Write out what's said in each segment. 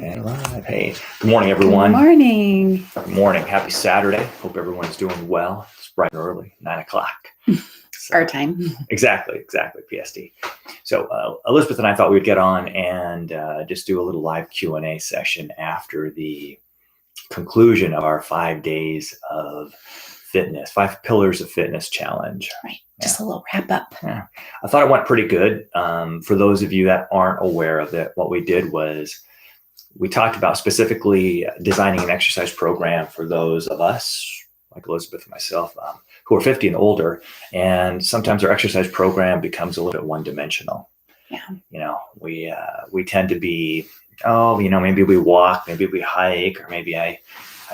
And live. Hey, good morning, Good everyone. morning. Good morning. Happy Saturday. Hope everyone's doing well. It's bright and early, 9 o'clock. So, Our time. Exactly, PST. So Elizabeth and I thought we'd get on and just do a little live Q&A session after the conclusion of our 5 days of fitness, 5 pillars of fitness challenge. Right. Just a little wrap up. Yeah. I thought it went pretty good. For those of you that aren't aware of it, what we did was we talked about specifically designing an exercise program for those of us, like Elizabeth and myself, who are 50 and older. And sometimes our exercise program becomes a little bit one-dimensional. Yeah. You know, we tend to be, maybe we walk, maybe we hike, or maybe I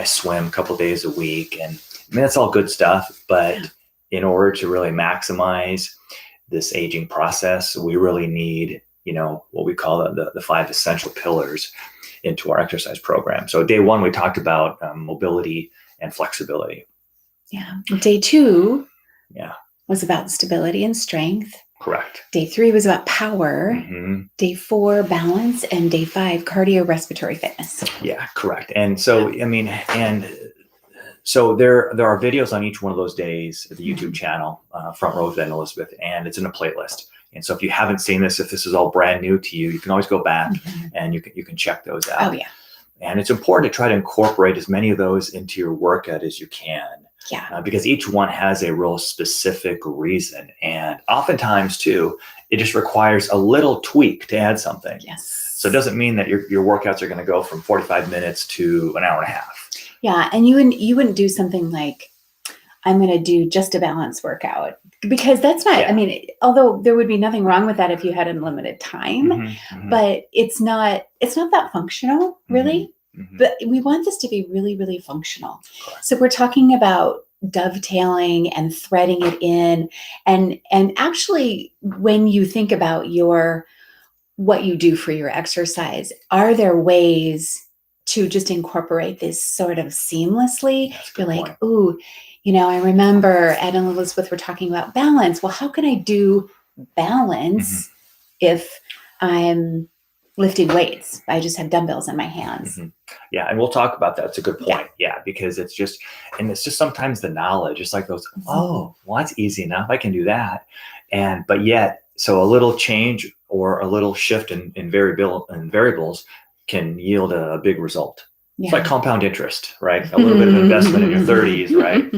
swim a couple days a week. And I mean, that's all good stuff. But in order to really maximize this aging process, we really need, what we call the 5 essential pillars into our exercise program. So day 1, we talked about mobility and flexibility. Yeah. Day 2 Yeah. was about stability and strength. Correct. Day 3 was about power. Mm-hmm. Day 4, balance. And day 5, cardiorespiratory fitness. Yeah, correct. And so, so there are videos on each one of those days at the YouTube channel, Front Row with Ed and Elizabeth, and it's in a playlist. And so if you haven't seen this, if this is all brand new to you, you can always go back and you can check those out. Oh, yeah. And it's important to try to incorporate as many of those into your workout as you can. Yeah. Because each one has a real specific reason. And oftentimes, too, it just requires a little tweak to add something. Yes. So it doesn't mean that your workouts are going to go from 45 minutes to an hour and a half. Yeah. And you wouldn't do something like, I'm going to do just a balance workout, because that's not, although there would be nothing wrong with that if you had unlimited time, but it's not that functional, really. But we want this to be really, really functional. Correct. So we're talking about dovetailing and threading it in. And actually, when you think about what you do for your exercise, are there ways to just incorporate this sort of seamlessly? You're like, ooh, I remember Ed and Elizabeth were talking about balance. Well, how can I do balance if I'm lifting weights? I just have dumbbells in my hands. Yeah, and we'll talk about that. It's a good point. Yeah, because it's just sometimes the knowledge. It's like those, well, that's easy enough. I can do that. But yet, so a little change or a little shift in variables can yield a big result. Yeah. It's like compound interest, right? A little bit of investment in your 30s, right?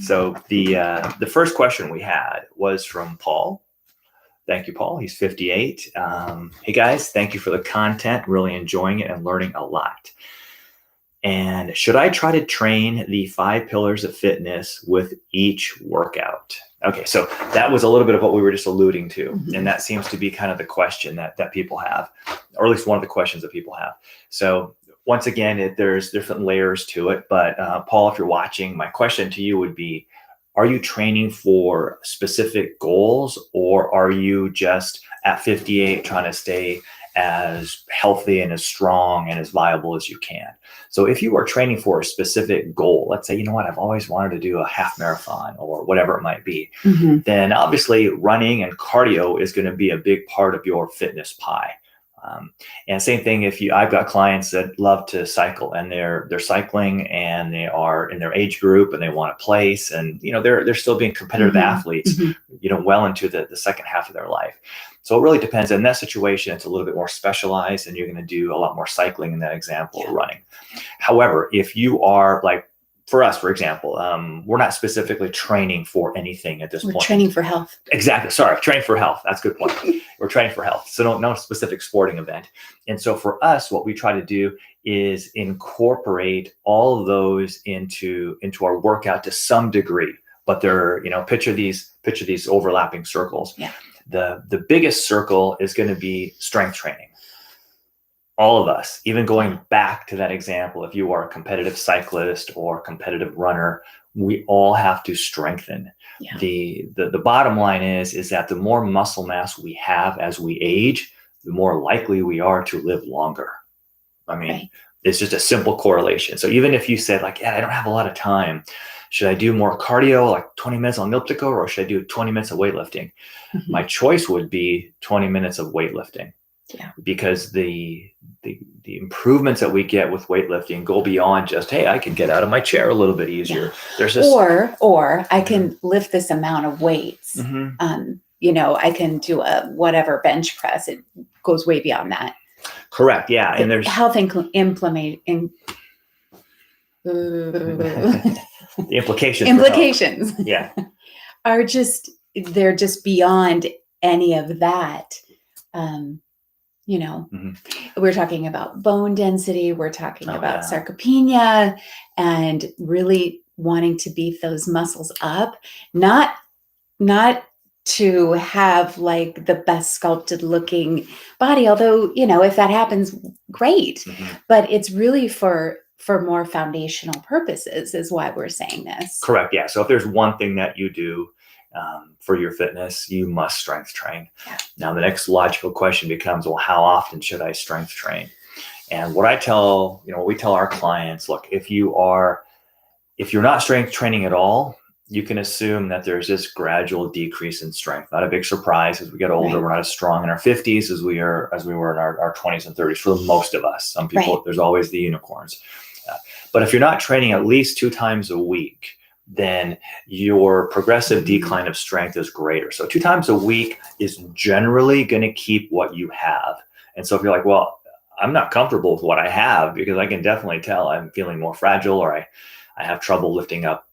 So the first question we had was from Paul. Thank you, Paul. He's 58. Hey, guys, thank you for the content. Really enjoying it and learning a lot. And should I try to train the 5 pillars of fitness with each workout? Okay, so that was a little bit of what we were just alluding to. And that seems to be kind of the question that people have, or at least one of the questions that people have. So once again, there's different layers to it. But Paul, if you're watching, my question to you would be, are you training for specific goals, or are you just at 58 trying to stay as healthy and as strong and as viable as you can? So if you are training for a specific goal, let's say, I've always wanted to do a half marathon or whatever it might be, then obviously running and cardio is going to be a big part of your fitness pie. And same thing I've got clients that love to cycle, and they're cycling and they are in their age group and they want to place, and they're still being competitive athletes, well into the second half of their life. So it really depends. In that situation, it's a little bit more specialized, and you're going to do a lot more cycling in that example, or running. However, if you are like, for us, for example, we're not specifically training for anything at this point. We're training for health. Exactly. Sorry, training for health. That's a good point. We're training for health. So no specific sporting event. And so for us, what we try to do is incorporate all of those into our workout to some degree. But they're, picture these overlapping circles. Yeah. The biggest circle is going to be strength training. All of us, even going back to that example, if you are a competitive cyclist or competitive runner, we all have to strengthen. Yeah. The bottom line is that the more muscle mass we have as we age, the more likely we are to live longer. I mean, It's just a simple correlation. So even if you said like, I don't have a lot of time, should I do more cardio, like 20 minutes on elliptical, or should I do 20 minutes of weightlifting? My choice would be 20 minutes of weightlifting. Yeah. because the improvements that we get with weightlifting go beyond just, hey, I can get out of my chair a little bit easier. Yeah. There's this, or I can lift this amount of weights. You know, I can do a whatever bench press. It goes way beyond that. correct. Yeah. And there's health the implications. implications Yeah. are they're just beyond any of that. You know, we're talking about bone density, we're talking about sarcopenia, and really wanting to beef those muscles up, not to have like the best sculpted looking body, although, you know, if that happens, great. But it's really for more foundational purposes is why we're saying this. Correct. Yeah. So if there's one thing that you do for your fitness, you must strength train. Yeah. Now, the next logical question becomes, well, how often should I strength train? And what we tell our clients, look, if you're not strength training at all, you can assume that there's this gradual decrease in strength. Not a big surprise. As we get older, we're not as strong in our 50s as we were in our 20s and 30s for most of us. Some people, there's always the unicorns. But if you're not training at least 2 times a week, then your progressive decline of strength is greater. So 2 times a week is generally going to keep what you have. And so if you're like, well, I'm not comfortable with what I have because I can definitely tell I'm feeling more fragile, or I have trouble lifting up,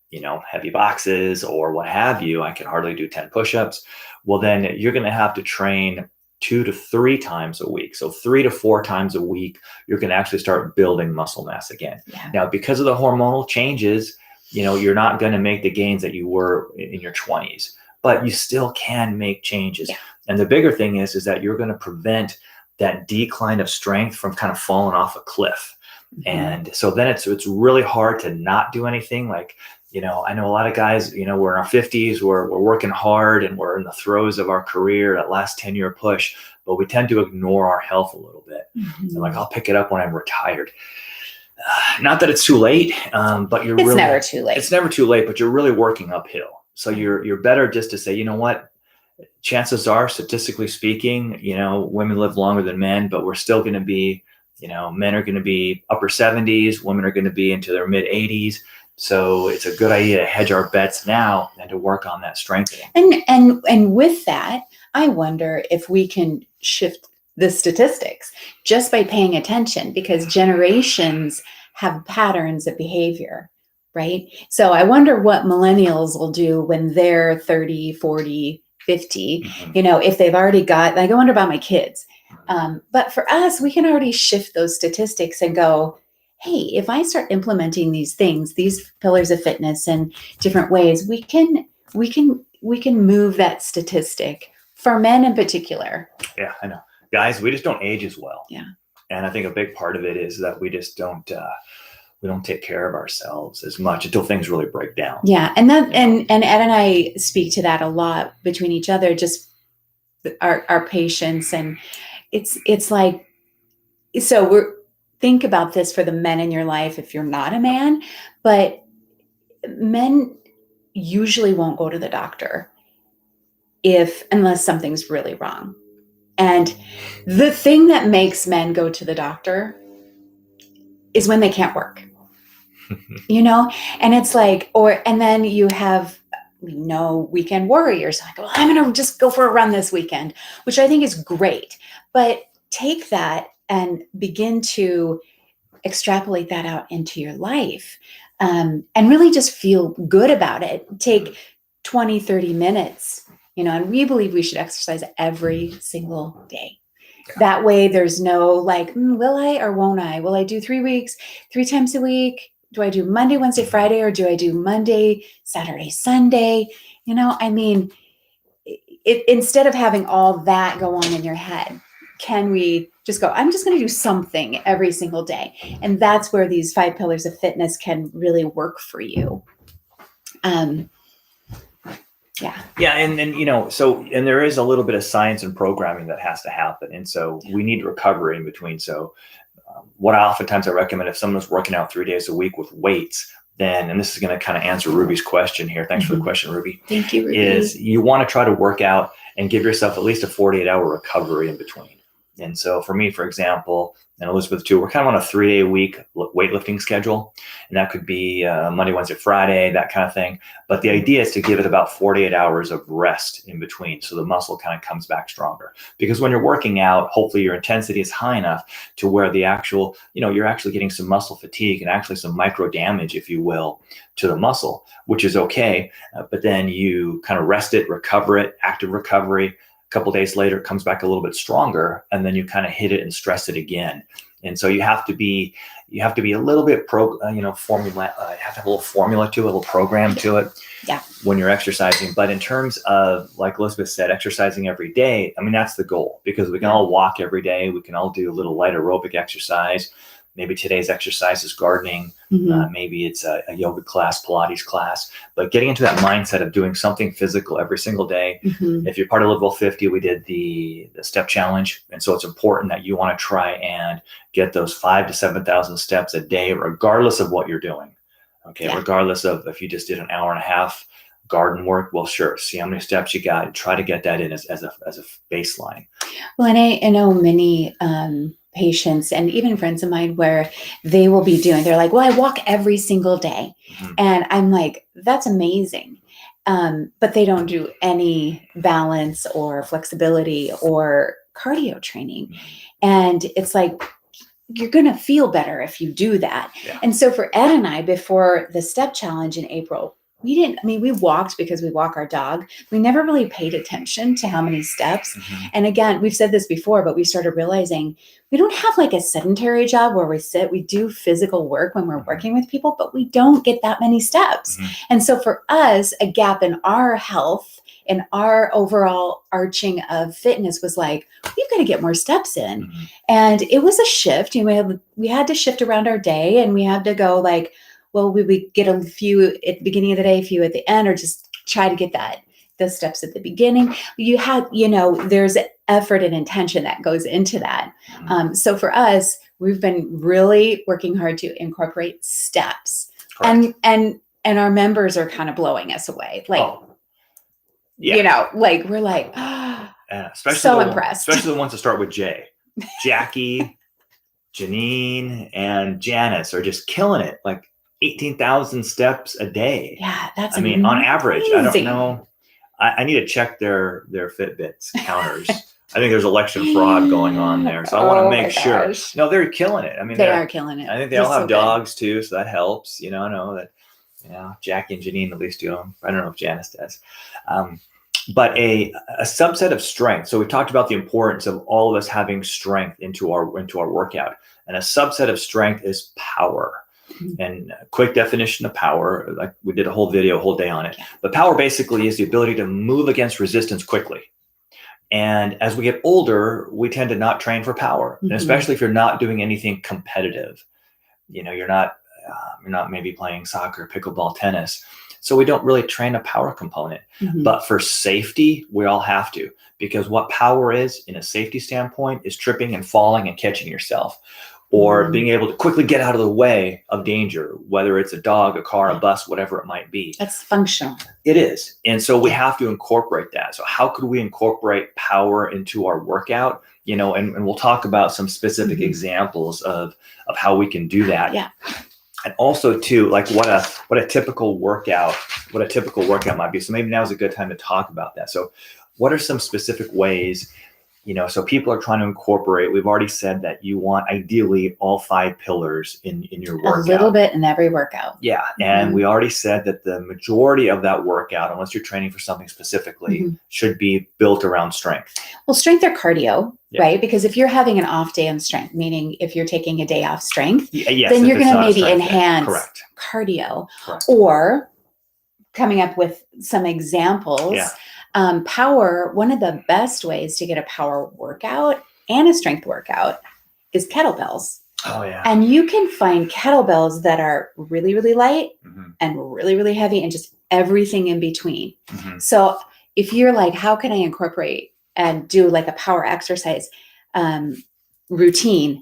heavy boxes or what have you. I can hardly do 10 push-ups. Well, then you're going to have to train 2 to 3 times a week. So 3 to 4 times a week, you're going to actually start building muscle mass again. Yeah. Now, because of the hormonal changes, you're not going to make the gains that you were in your 20s, but you still can make changes. Yeah. And the bigger thing is that you're going to prevent that decline of strength from kind of falling off a cliff. And so then it's really hard to not do anything. Like, I know a lot of guys, we're in our 50s, we're working hard and we're in the throes of our career, that last 10-year push, but we tend to ignore our health a little bit. And like, I'll pick it up when I'm retired. Not that it's too late, but it's never too late. It's never too late, but you're really working uphill. So you're better just to say, you know what? Chances are, statistically speaking, women live longer than men, but we're still going to be, men are going to be upper 70s, women are going to be into their mid 80s. So it's a good idea to hedge our bets now and to work on that strengthening. And with that, I wonder if we can shift the statistics just by paying attention, because generations have patterns of behavior, right? So I wonder what millennials will do when they're 30, 40, 50, if they've already got, like, I wonder about my kids. But for us, we can already shift those statistics and go, hey, if I start implementing these things, these pillars of fitness in different ways, we can move that statistic for men in particular. Yeah, I know. Guys, we just don't age as well. Yeah. And I think a big part of it is that we just don't take care of ourselves as much until things really break down. Yeah. And that, and Ed and I speak to that a lot between each other, just our patients. And it's like, so think about this for the men in your life if you're not a man, but men usually won't go to the doctor unless something's really wrong. And the thing that makes men go to the doctor is when they can't work, and it's like, and then you have, weekend warriors like, well, I'm going to just go for a run this weekend, which I think is great, but take that and begin to extrapolate that out into your life, and really just feel good about it. Take 20, 30 minutes, and we believe we should exercise every single day. Yeah. That way there's no like, will I or won't I? Will I do 3 weeks, 3 times a week? Do I do Monday, Wednesday, Friday, or do I do Monday, Saturday, Sunday? Instead of having all that go on in your head, can we just go, I'm just going to do something every single day? And that's where these 5 pillars of fitness can really work for you. Yeah. Yeah. And there is a little bit of science and programming that has to happen. And so we need recovery in between. So what oftentimes I recommend, if someone's working out 3 days a week with weights, then, and this is going to kind of answer Ruby's question here. Thanks for the question, Ruby. Thank you, Ruby. Is you want to try to work out and give yourself at least a 48-hour recovery in between. And so for me, for example, and Elizabeth too, we're kind of on a 3-day a week weightlifting schedule. And that could be Monday, Wednesday, Friday, that kind of thing. But the idea is to give it about 48 hours of rest in between, so the muscle kind of comes back stronger. Because when you're working out, hopefully your intensity is high enough to where the actual, you're actually getting some muscle fatigue and actually some micro damage, if you will, to the muscle, which is okay. But then you kind of rest it, recover it, active recovery. A couple of days later, it comes back a little bit stronger, and then you kind of hit it and stress it again. And so you have to be a little bit formula. You have to have a little formula to it, a little program to it. Yeah. When you're exercising. But in terms of, like Elizabeth said, exercising every day, I mean, that's the goal, because we can all walk every day. We can all do a little light aerobic exercise. Maybe today's exercise is gardening. Maybe it's a yoga class, Pilates class. But getting into that mindset of doing something physical every single day. If you're part of Live Well 50, we did the step challenge. And so it's important that you want to try and get those 5,000 to 7,000 steps a day, regardless of what you're doing. Okay, yeah. Regardless of if you just did an hour and a half garden work, well, sure, see how many steps you got and try to get that in as a baseline. Well, and I know many patients and even friends of mine where they're like, well, I walk every single day. And I'm like, that's amazing. But they don't do any balance or flexibility or cardio training. And it's like, you're going to feel better if you do that. Yeah. And so for Ed and I, before the step challenge in April, we walked because we walk our dog. We never really paid attention to how many steps. And again, we've said this before, but we started realizing we don't have like a sedentary job where we sit. We do physical work when we're working with people, but we don't get that many steps. And so for us, a gap in our health, in our overall arching of fitness was like, we've got to get more steps in. And it was a shift. We had to shift around our day, and we had to go like, well, we would get a few at the beginning of the day, a few at the end, or just try to get the steps at the beginning. There's effort and intention that goes into that. So for us, we've been really working hard to incorporate steps. Correct. And our members are kind of blowing us away. Like, we're like, especially so impressed. Especially the ones that start with J. Jackie, Janine, and Janice are just killing it. Like 18,000 steps a day. Yeah, that's amazing. On average. I don't know. I need to check their Fitbits counters. I think there's election fraud going on there. So I want to make sure. No, they're killing it. I mean, they are killing it. I think they all have dogs too, so that helps. I know that, Jackie and Janine at least do them. I don't know if Janice does. But a subset of strength. So we talked about the importance of all of us having strength into our workout. And a subset of strength is power. And a quick definition of power, like we did a whole day on it. But power basically is the ability to move against resistance quickly. And as we get older, we tend to not train for power, and especially if you're not doing anything competitive. You're not maybe playing soccer, pickleball, tennis. So we don't really train a power component. But for safety, we all have to, because what power is in a safety standpoint is tripping and falling and catching yourself, or being able to quickly get out of the way of danger, whether it's a dog, a car, a bus, whatever it might be. That's functional. It is. And so we have to incorporate that. So how could we incorporate power into our workout? And we'll talk about some specific examples of how we can do that. Yeah. And also too, like what a typical workout might be. So maybe now is a good time to talk about that. So what are some specific ways, so people are trying to incorporate, we've already said that you want ideally all 5 pillars in your workout. A little bit in every workout. Yeah. And we already said that the majority of that workout, unless you're training for something specifically, should be built around strength. Well, strength or cardio, right? Because if you're having an off day on strength, meaning if you're taking a day off strength, then you're going to maybe enhance cardio. Correct. Or coming up with some examples. Yeah. Power, one of the best ways to get a power workout and a strength workout is kettlebells. Oh, yeah. And you can find kettlebells that are really, really light and really, really heavy and just everything in between. So if you're like, how can I incorporate and do like a power exercise routine,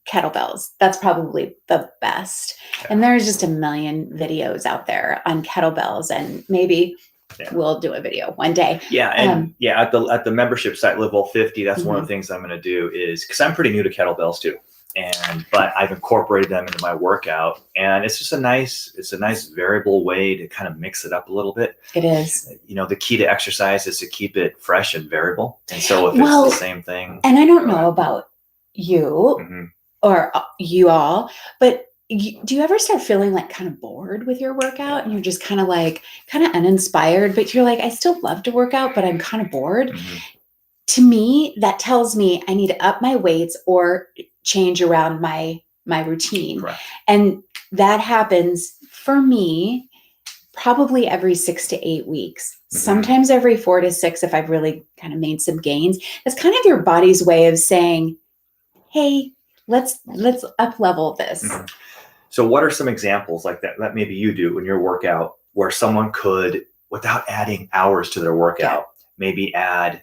kettlebells, that's probably the best. Yeah. And there's just a million videos out there on kettlebells, and maybe Yeah. we'll do a video one day. Yeah, and at the membership site Live Well 50, that's one of Mhm. the things I'm going to do is because I'm pretty new to kettlebells too, but I've incorporated them into my workout, and it's just a nice variable way to kind of mix it up a little bit. It is. You know, the key to exercise is to keep it fresh and variable, and so if Well, it's the same thing, and I don't know about you hmm or you all, but do you ever start feeling like kind of bored with your workout and you're just kind of like kind of uninspired, but you're like, I still love to work out, but I'm kind of bored? hmm To me, that tells me I need to up my weights or change around my routine. correct. And that happens for me probably every 6 to 8 weeks, sometimes every 4 to 6 if I've really kind of made some gains. That's kind of your body's way of saying, hey, let's up level this. Mhm. So what are some examples like that maybe you do in your workout where someone could, without adding hours to their workout, maybe add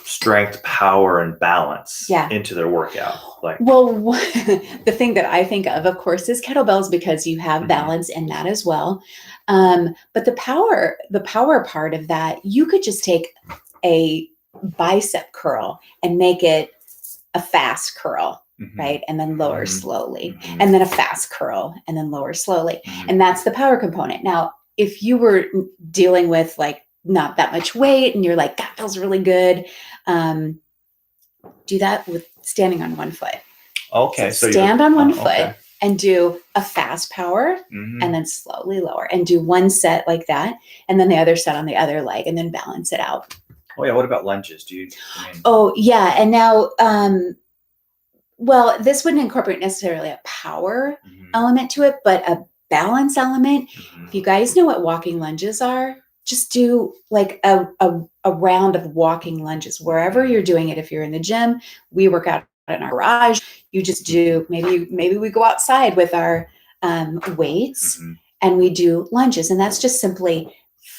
strength, power, and balance into their workout? Like, well, the thing that I think of course, is kettlebells because you have Mhm. balance in that as well. But the power part of that, you could just take a bicep curl and make it a fast curl, Mhm. right? And then lower Mhm. slowly, Mhm. and then a fast curl, and then lower slowly. Mhm. And that's the power component. Now, if you were dealing with like not that much weight and you're like, that feels really good, do that with standing on one foot. Okay, so stand on one foot okay. and do a fast power Mhm. and then slowly lower and do one set like that, and then the other set on the other leg, and then balance it out. Oh yeah, what about lunges? Oh yeah, and now well, this wouldn't incorporate necessarily a power Mhm. element to it, but a balance element. Mhm. If you guys know what walking lunges are, just do like a round of walking lunges wherever you're doing it. If you're in the gym, we work out in our garage. You just do maybe we go outside with our weights Mhm. and we do lunges, and that's just simply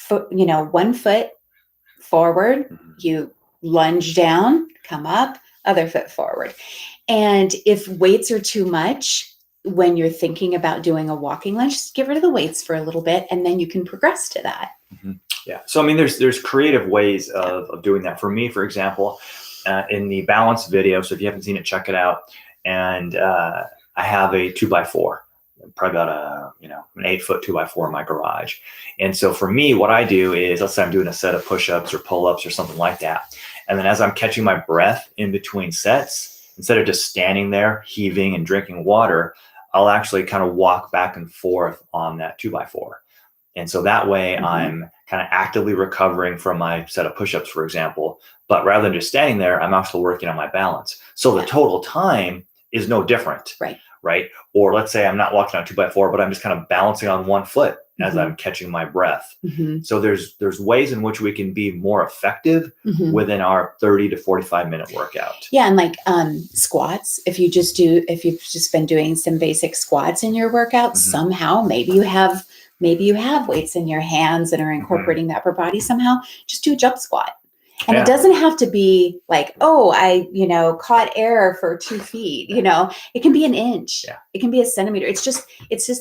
one foot forward, Mhm. you lunge down, come up, other foot forward. And if weights are too much, when you're thinking about doing a walking lunge, just get rid of the weights for a little bit, and then you can progress to that. Mhm. Yeah. So I mean, there's creative ways of doing that. For me, for example, in the balance video. So if you haven't seen it, check it out. And I have a 2x4, probably about an 8-foot 2x4 in my garage. And so for me, what I do is, let's say I'm doing a set of push-ups or pull-ups or something like that, and then as I'm catching my breath in between sets, instead of just standing there heaving and drinking water, I'll actually kind of walk back and forth on that 2x4. And so that way I'm kind of actively recovering from my set of push-ups, for example. But rather than just standing there, I'm actually working on my balance. So the total time is no different. Right. Or let's say I'm not walking on 2x4, but I'm just kind of balancing on one foot as I'm catching my breath. So there's ways in which we can be more effective within our 30 to 45 minute workout. Yeah. And like squats, if you've just been doing some basic squats in your workout, somehow maybe you have weights in your hands and are incorporating the upper body somehow, just do a jump squat. And it doesn't have to be like, oh, I caught air for 2 feet. It can be an inch. It can be a centimeter. It's just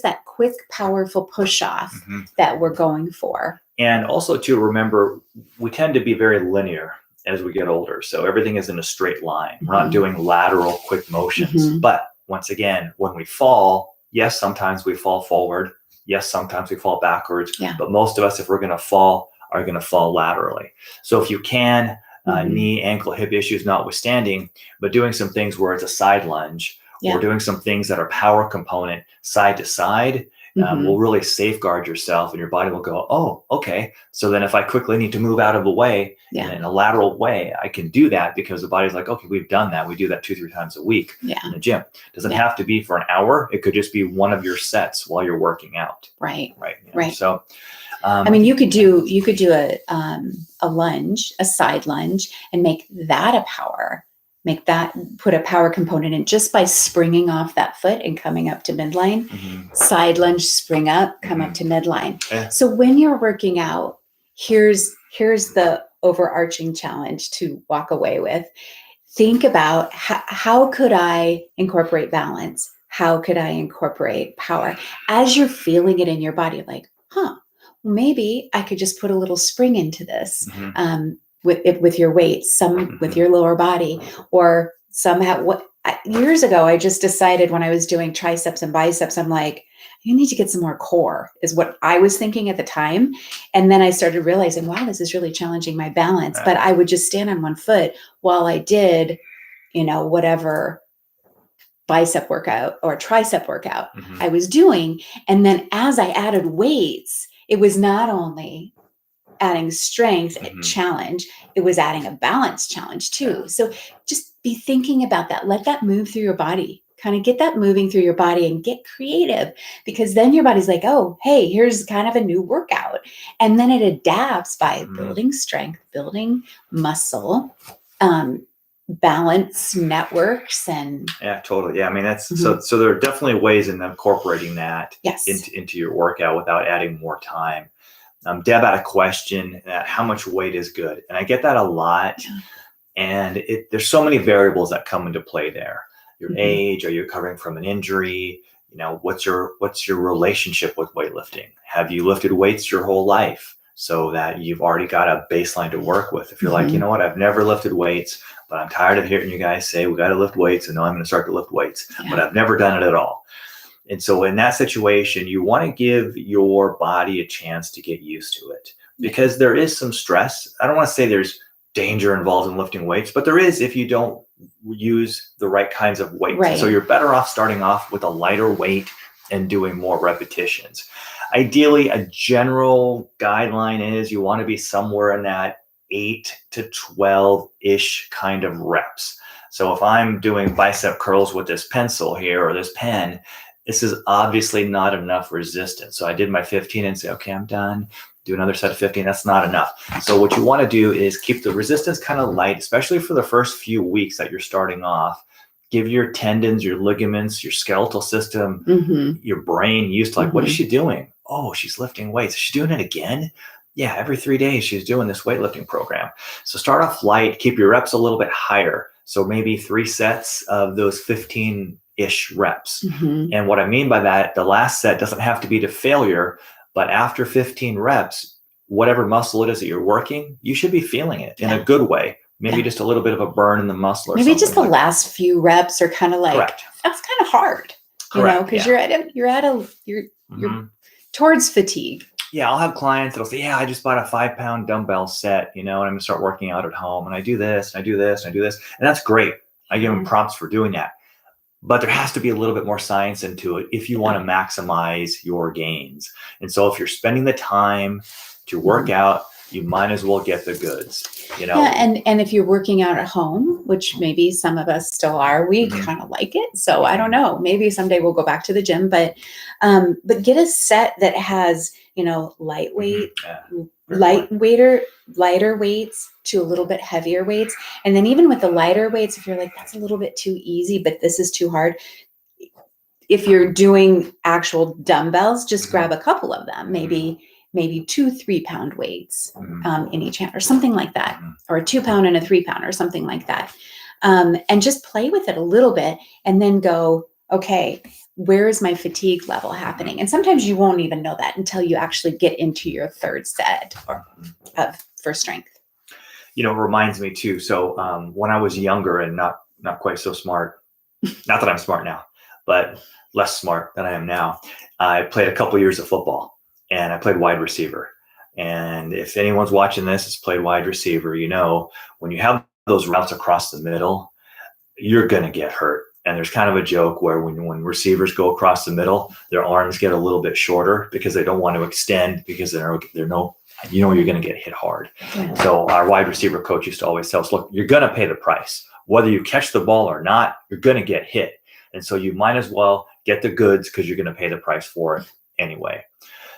that quick, powerful push off that we're going for. And also to remember, we tend to be very linear as we get older. So everything is in a straight line. We're not doing lateral quick motions. But once again, when we fall, yes, sometimes we fall forward. Yes, sometimes we fall backwards. But most of us, if we're going to fall, are going to fall laterally. So if you can, knee, ankle, hip issues notwithstanding, but doing some things where it's a side lunge, or doing some things that are power component side to side, will really safeguard yourself, and your body will go, oh, okay. So then if I quickly need to move out of the way in a lateral way, I can do that because the body's like, okay, we've done that. We do that 2-3 times a week in the gym. Doesn't have to be for an hour. It could just be one of your sets while you're working out. Right. So, I mean, you could do a lunge, a side lunge, and make that put a power component in just by springing off that foot and coming up to midline. Side lunge, spring up, come up to midline. So when you're working out, here's the overarching challenge to walk away with. Think about how could I incorporate balance? How could I incorporate power? As you're feeling it in your body, like, maybe I could just put a little spring into this, Mhm. with your weights, some with Mhm. your lower body, or somehow. Years ago, I just decided when I was doing triceps and biceps, I'm like, you need to get some more core, is what I was thinking at the time. And then I started realizing, wow, this is really challenging my balance. Right. But I would just stand on one foot while I did, whatever bicep workout or tricep workout Mhm. I was doing. And then as I added weights, it was not only adding strength Mhm. challenge, it was adding a balance challenge too. Yeah. So just be thinking about that. Let that move through your body. Kind of get that moving through your body and get creative, because then your body's like, oh, hey, here's kind of a new workout. And then it adapts by Mhm. building strength, building muscle, um, balance networks, and Yeah, totally. Yeah, I mean that's Mhm. so. So there are definitely ways in incorporating that Yes. into your workout without adding more time. Deb had a question: how much weight is good? And I get that a lot. Yeah. And there's so many variables that come into play there. Your Mhm. age, are you recovering from an injury? What's your relationship with weightlifting? Have you lifted weights your whole life so that you've already got a baseline to work with? If you're like, you Mhm. know what, I've never lifted weights, but I'm tired of hearing you guys say we got to lift weights, and now I'm going to start to lift weights, but Yeah. I've never done it at all. And so in that situation, you want to give your body a chance to get used to it, because there is some stress. I don't want to say there's danger involved in lifting weights, but there is if you don't use the right kinds of weights. And so Right. you're better off starting off with a lighter weight and doing more repetitions. Ideally, a general guideline is you want to be somewhere in that 8 to 12-ish kind of reps. So if I'm doing bicep curls with this pencil here or this pen, this is obviously not enough resistance. So I did my 15 and say, okay, I'm done. Do another set of 15. That's not enough. So what you want to do is keep the resistance kind of light, especially for the first few weeks that you're starting off. Give your tendons, your ligaments, your skeletal system, Mhm. your brain used to, like, what is Mhm. she doing? Oh, she's lifting weights. Is she doing it again? Yeah, every 3 days she's doing this weightlifting program. So start off light, keep your reps a little bit higher. So maybe 3 sets of those 15-ish reps. Mhm. And what I mean by that, the last set doesn't have to be to failure, but after 15 reps, whatever muscle it is that you're working, you should be feeling it in a Yeah. good way. Maybe Yeah. just a little bit of a burn in the muscle or Maybe just something the like that. last few reps are kind of like, Correct. that's kind of hard, Correct. because Yeah. you're Mhm. towards fatigue. Yeah, I'll have clients that'll say, yeah, I just bought a 5 pound dumbbell set, and I'm gonna start working out at home, and I do this, and I do this, and I do this. And that's great. I give them Yeah. props for doing that. But there has to be a little bit more science into it if you want Yeah. to maximize your gains. And so if you're spending the time to work Mhm. out, you might as well get the goods. Yeah, and if you're working out at home, which maybe some of us still are, we Mhm, kind of like it. So I don't mhm, know. Maybe someday we'll go back to the gym, but get a set that has, mhm. Yeah, great point. lightweighter, lighter weights to a little bit heavier weights. And then even with the lighter weights, if you're like, that's a little bit too easy, but this is too hard. If you're doing actual dumbbells, just Mhm, grab a couple of them, mhm, maybe 2 3 pound weights, mhm, in each hand or something like that, mhm. or a 2 pound and a 3 pound or something like that. And just play with it a little bit and then go, okay, where is my fatigue level happening? And sometimes you won't even know that until you actually get into your third set for strength. It reminds me too. So when I was younger and not quite so smart, not that I'm smart now, but less smart than I am now, I played a couple years of football, and I played wide receiver. And if anyone's watching this has played wide receiver, when you have those routes across the middle, you're going to get hurt. And there's kind of a joke where when receivers go across the middle, their arms get a little bit shorter because they don't want to extend, because they're no, you're going to get hit hard. Yeah. So our wide receiver coach used to always tell us, look, you're going to pay the price. Whether you catch the ball or not, you're going to get hit. And so you might as well get the goods, because you're going to pay the price for it anyway.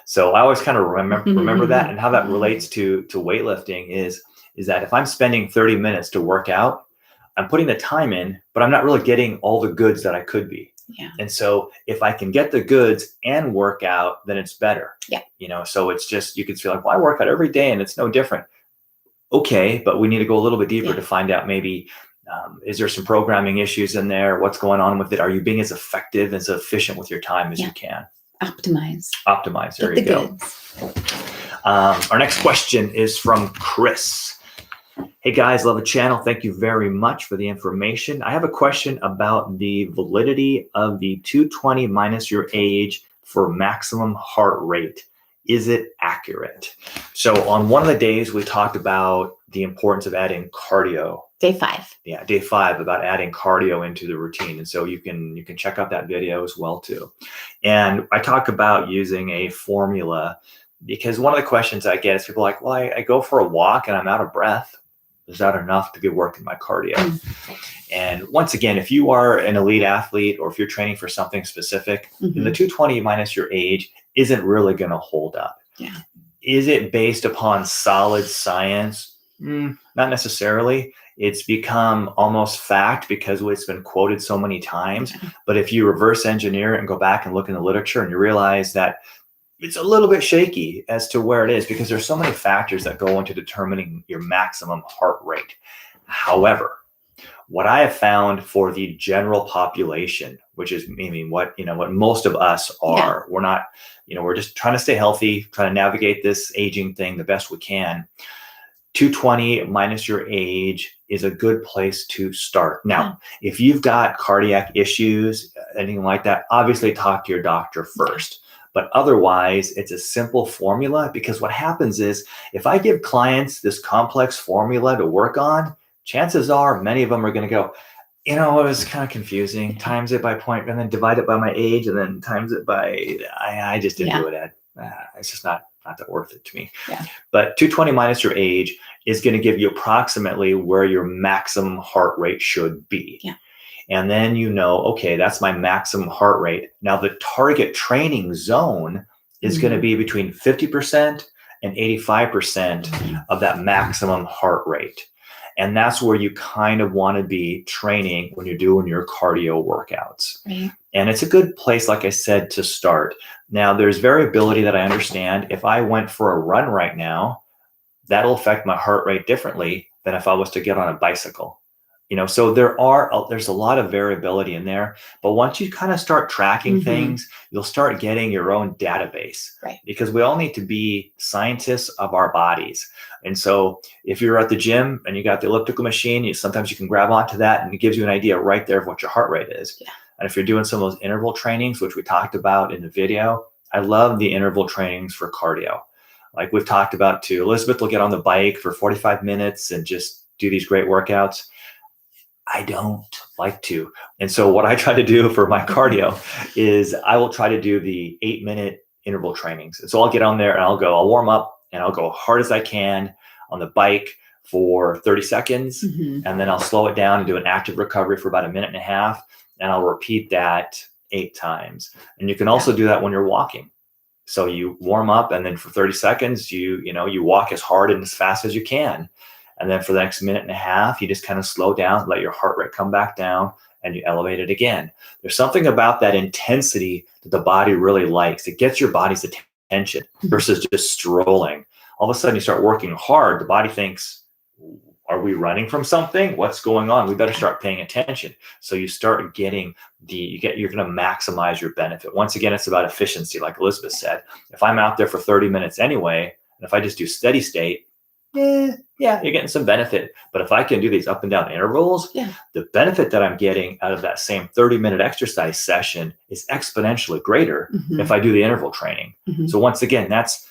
So I always kind of remember that. And how that relates to weightlifting is that if I'm spending 30 minutes to work out, I'm putting the time in, but I'm not really getting all the goods that I could be. Yeah. And so if I can get the goods and work out, then it's better. Yeah. So it's just, you can feel like, well, I work out every day and it's no different. Okay, but we need to go a little bit deeper Yeah. to find out maybe, is there some programming issues in there? What's going on with it? Are you being as effective, as efficient with your time as Yeah. you can? Optimize. Optimize. There Get you the go. goods. Our next question is from Chris. Hey guys, love the channel. Thank you very much for the information. I have a question about the validity of the 220 minus your age for maximum heart rate. Is it accurate? So on one of the days we talked about the importance of adding cardio. Day 5. Yeah, day 5, about adding cardio into the routine. And so you can check out that video as well too. And I talk about using a formula, because one of the questions I get is people like, well, I go for a walk and I'm out of breath. Is that enough to get working my cardio? And once again, if you are an elite athlete or if you're training for something specific, then the 220 minus your age isn't really going to hold up. Yeah. Is it based upon solid science? Not necessarily. It's become almost fact because it's been quoted so many times. But if you reverse engineer it and go back and look in the literature and you realize that it's a little bit shaky as to where it is, because there's so many factors that go into determining your maximum heart rate. However, what I have found for the general population, which is what most of us are, we're not, we're just trying to stay healthy, trying to navigate this aging thing the best we can. 220 minus your age is a good place to start. Now, if you've got cardiac issues, anything like that, obviously talk to your doctor first. But otherwise, it's a simple formula, because what happens is if I give clients this complex formula to work on, chances are many of them are going to go, it was kind of confusing. Times it by point and then divide it by my age and then times it by, I just didn't do it, Ed. It's just not that worth it to me. Yeah. But 220 minus your age is going to give you approximately where your maximum heart rate should be. Yeah. And then okay, that's my maximum heart rate. Now the target training zone is going to be between 50% and 85% of that maximum heart rate. And that's where you kind of want to be training when you're doing your cardio workouts. Right. And it's a good place, like I said, to start. Now, there's variability that I understand. If I went for a run right now, that'll affect my heart rate differently than if I was to get on a bicycle. So there's a lot of variability in there. But once you kind of start tracking things, you'll start getting your own database. Right. Because we all need to be scientists of our bodies. And so if you're at the gym and you got the elliptical machine, sometimes you can grab onto that and it gives you an idea right there of what your heart rate is. Yeah. And if you're doing some of those interval trainings, which we talked about in the video, I love the interval trainings for cardio. Like we've talked about too. Elizabeth will get on the bike for 45 minutes and just do these great workouts. I don't like to. And so what I try to do for my cardio is I will try to do the 8-minute interval trainings. And so I'll get on there and I'll warm up and I'll go hard as I can on the bike for 30 seconds. And then I'll slow it down and do an active recovery for about 1.5 minutes. And I'll repeat that 8 times. And you can also do that when you're walking. So you warm up and then for 30 seconds, you walk as hard and as fast as you can. And then for the next 1.5 minutes, you just kind of slow down, let your heart rate come back down, and you elevate it again. There's something about that intensity that the body really likes. It gets your body's attention versus just strolling. All of a sudden, you start working hard. The body thinks, are we running from something? What's going on? We better start paying attention. So you start getting you're going to maximize your benefit. Once again, it's about efficiency, like Elizabeth said. If I'm out there for 30 minutes anyway, and if I just do steady state, you're getting some benefit. But if I can do these up and down intervals, the benefit that I'm getting out of that same 30-minute exercise session is exponentially greater if I do the interval training. So once again, that's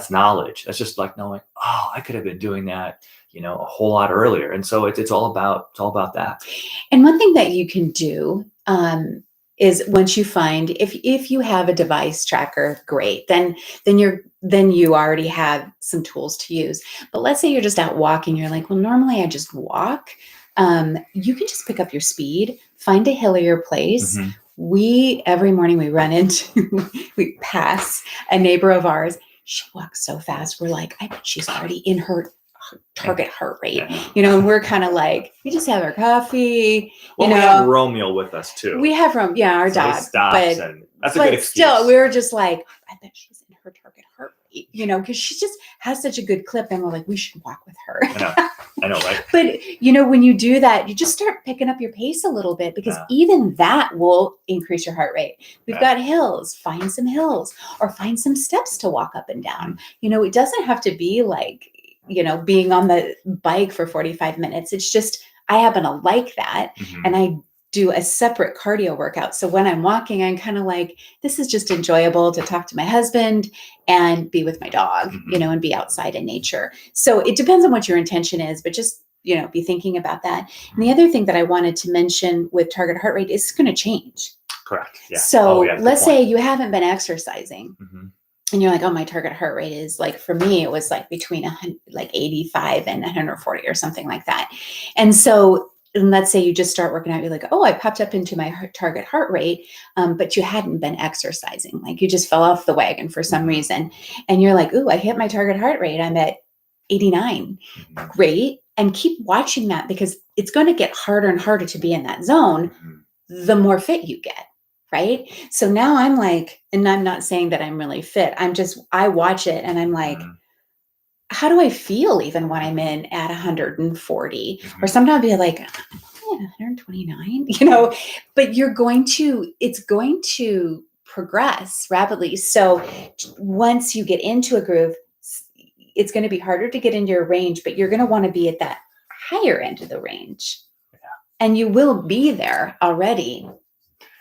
knowledge. That's just like knowing, I could have been doing that, a whole lot earlier. And so it's all about that. And one thing that you can do is once you find if you have a device tracker, great. Then you already have some tools to use. But let's say you're just out walking. You're like, well, normally I just walk. You can just pick up your speed, find a hillier place. Every morning we pass a neighbor of ours. She walks so fast. We're like, I bet she's already in her target heart rate, and we're kind of like, we just have our coffee. Well, we have Romeo with us too. We have our dog. He stops, and that's a good excuse. Still, we were just like, I bet she's in her target heart you know, because she just has such a good clip, and we're like, we should walk with her. I know, right? But, you know, when you do that, you just start picking up your pace a little bit, because even that will increase your heart rate. We've got hills, find some hills, or find some steps to walk up and down. You know, it doesn't have to be like, you know, being on the bike for 45 minutes. It's just, I happen to like that. And I do a separate cardio workout. So when I'm walking, I'm kind of like, this is just enjoyable to talk to my husband and be with my dog, you know, and be outside in nature. So it depends on what your intention is, but just, you know, be thinking about that. And the other thing that I wanted to mention with target heart rate is going to change. Correct. Yeah. So let's say you haven't been exercising. And you're like, oh, my target heart rate is like, for me, it was like between 85 and 140 or something like that. And so, and let's say you just start working out, you're like, oh, I popped up into my target heart rate, but you hadn't been exercising. Like you just fell off the wagon for some reason. And you're like, ooh, I hit my target heart rate. I'm at 89. Great. And keep watching that, because it's going to get harder and harder to be in that zone the more fit you get. Right. So now I'm like, and I'm not saying that I'm really fit. I watch it and I'm like, how do I feel even when I'm in at 140? Or sometimes I'll be like, oh, 129, you know, but it's going to progress rapidly. So once you get into a groove, it's going to be harder to get into your range, but you're going to want to be at that higher end of the range. And you will be there already.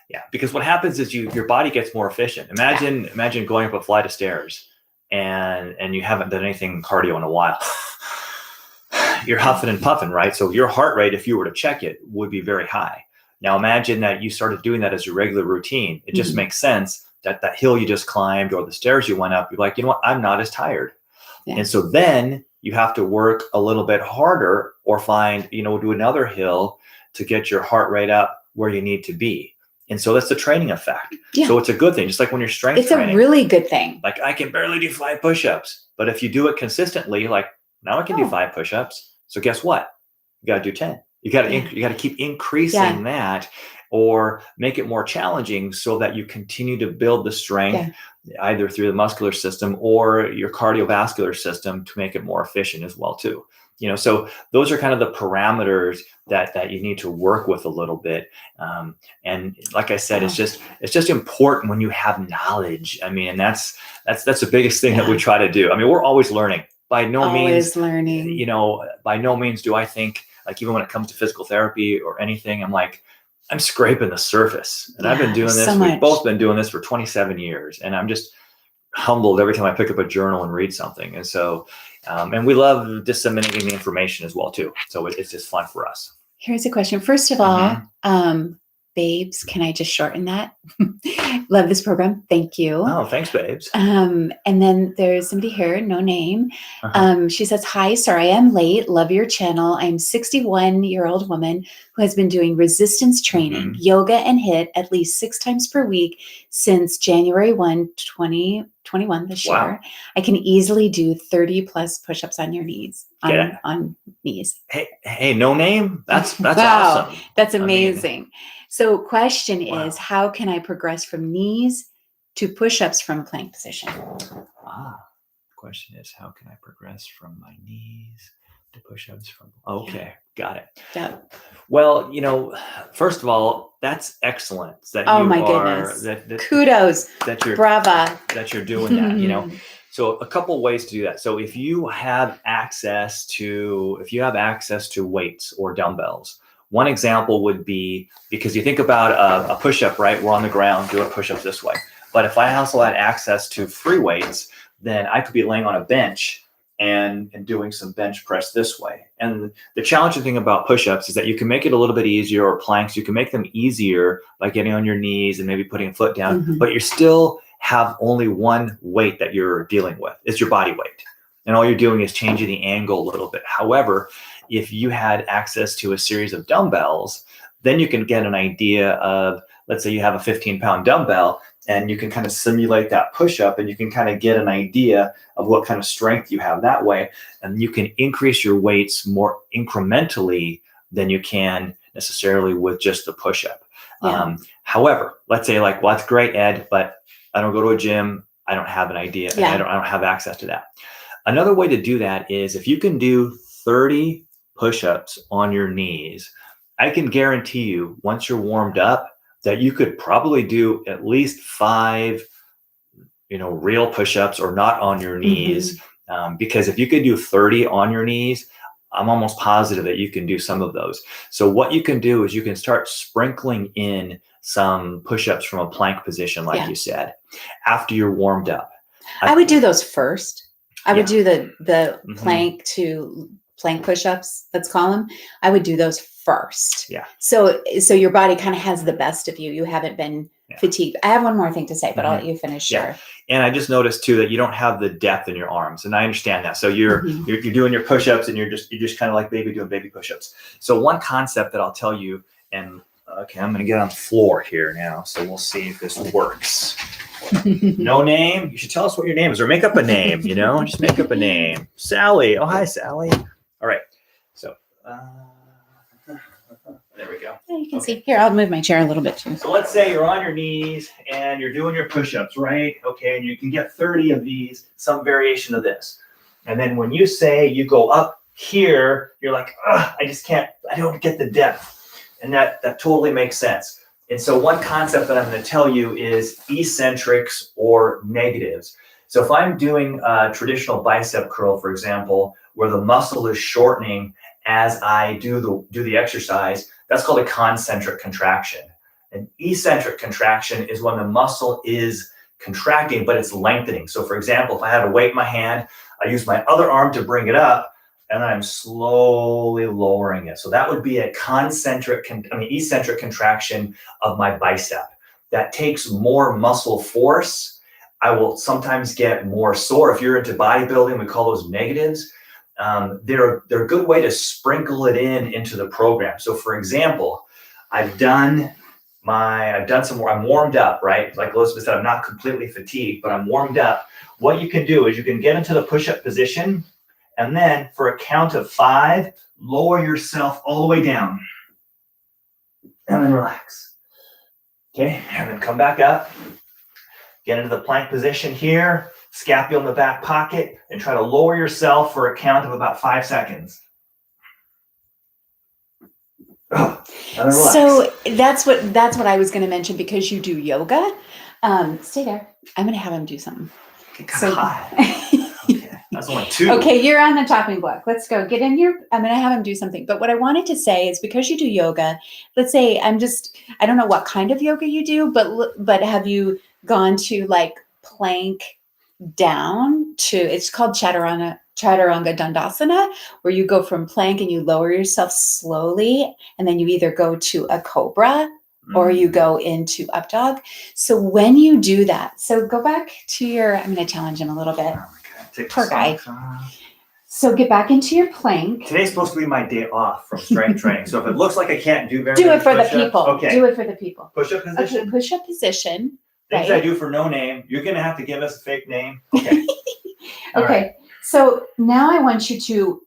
Yeah, because what happens is your body gets more efficient. Imagine going up a flight of stairs and you haven't done anything cardio in a while. You're huffing and puffing, right? So your heart rate, if you were to check it, would be very high. Now imagine that you started doing that as your regular routine. It just makes sense that that hill you just climbed or the stairs you went up, you're like, you know what, I'm not as tired. And so then you have to work a little bit harder or find, you know, do another hill to get your heart rate up where you need to be. And so that's the training effect. So it's a good thing. Just like when you're strength training. It's a really good thing. Like I can barely do 5 push-ups, but if you do it consistently, like now I can do 5 push-ups. So guess what? You got to do 10. You got to keep increasing that, or make it more challenging so that you continue to build the strength either through the muscular system or your cardiovascular system to make it more efficient as well too. You know, so those are kind of the parameters that you need to work with a little bit. And like I said, it's just important when you have knowledge. I mean, and that's the biggest thing that we try to do. I mean, we're always learning. By no means, you know, by no means do I think, like, even when it comes to physical therapy or anything, I'm scraping the surface. And I've been doing this. We've both been doing this for 27 years. And I'm just humbled every time I pick up a journal and read something. And so, and we love disseminating the information as well too. So it's just fun for us. Here's a question. First of all, Babes, can I just shorten that? Love this program. Thank you. Oh, thanks, Babes. And then there's somebody here, no name. She says, hi, sorry I'm late. Love your channel. I'm 61-year-old woman who has been doing resistance training, yoga and HIIT at least 6 times per week since January 1, 2021 this year. I can easily do 30 plus push-ups on your knees, on knees. Hey, no name? That's awesome. That's amazing. So question is, how can I progress from knees to push-ups from plank position? Question is, how can I progress from my knees to push-ups from, got it. Yeah. Well, you know, first of all, that's excellent. That goodness. Kudos. Brava. That you're doing that, you know. So a couple of ways to do that. So if you have access to weights or dumbbells, one example would be, because you think about a push-up, right? We're on the ground doing push-ups this way. But if I also had access to free weights, then I could be laying on a bench and doing some bench press this way. And the challenging thing about push-ups is that you can make it a little bit easier, or planks, you can make them easier by getting on your knees and maybe putting a foot down, but you still have only one weight that you're dealing with. It's your body weight. And all you're doing is changing the angle a little bit. However, if you had access to a series of dumbbells, then you can get an idea of, let's say you have a 15-pound dumbbell, and you can kind of simulate that push-up, and you can kind of get an idea of what kind of strength you have that way. And you can increase your weights more incrementally than you can necessarily with just the push-up. However, let's say, like, well, that's great, Ed, but I don't go to a gym. I don't have an idea. And Yeah. I don't have access to that. Another way to do that is if you can do 30 push-ups on your knees, I can guarantee you once you're warmed up that you could probably do at least 5, real push-ups or not on your knees. Because if you could do 30 on your knees, I'm almost positive that you can do some of those. So what you can do is you can start sprinkling in some push-ups from a plank position, like you said, after you're warmed up. I would do those first. I would do the Mhm. plank push-ups, let's call them. I would do those first. Yeah. So your body kind of has the best of you. You haven't been fatigued. I have one more thing to say, but I'll let you finish. Yeah. And I just noticed too that you don't have the depth in your arms, and I understand that. So you're doing your push-ups, and you're just kind of like baby doing baby push-ups. So one concept that I'll tell you, and okay, I'm going to get on the floor here now, so we'll see if this works. No name. You should tell us what your name is, or make up a name. Just make up a name. Sally. Oh, hi, Sally. All right. So there we go. Yeah, you can see. Here, I'll move my chair a little bit too. So let's say you're on your knees and you're doing your push-ups, right? Okay, and you can get 30 of these, some variation of this. And then when you say you go up here, you're like, I just can't, I don't get the depth. And that totally makes sense. And so one concept that I'm going to tell you is eccentrics or negatives. So if I'm doing a traditional bicep curl, for example, where the muscle is shortening as I do the exercise, that's called a concentric contraction. An eccentric contraction is when the muscle is contracting, but it's lengthening. So for example, if I had a weight in my hand, I use my other arm to bring it up, and I'm slowly lowering it. So that would be a eccentric contraction of my bicep. That takes more muscle force. I will sometimes get more sore. If you're into bodybuilding, we call those negatives. They're a good way to sprinkle it into the program. So for example, I've done some more, I'm warmed up, right? Like Elizabeth said, I'm not completely fatigued, but I'm warmed up. What you can do is you can get into the push-up position, and then for a count of 5, lower yourself all the way down. And then relax. Okay, and then come back up. Get into the plank position here, scapula in the back pocket, and try to lower yourself for a count of about 5 seconds. And then relax. So that's what I was going to mention, because you do yoga. Stay there. I'm going to have him do something. Get kind of hot. Okay, that's only 2. Okay, you're on the chopping block. Let's go. Get in your. I'm going to have him do something. But what I wanted to say is, because you do yoga, let's say I don't know what kind of yoga you do, but have you gone to like plank down to, it's called Chaturanga Dandasana, where you go from plank and you lower yourself slowly, and then you either go to a cobra or you go into up dog. So when you do that, so go back to your, I'm going to challenge him a little bit. Okay. Poor guy. So get back into your plank. Today's supposed to be my day off from strength training. So if it looks like I can't do very do many it for the push-ups, people. Okay. Do it for the people. Push-up position. Okay, push-up position. Things right. I do for no name. You're going to have to give us a fake name. Okay. Okay. Right. So now I want you to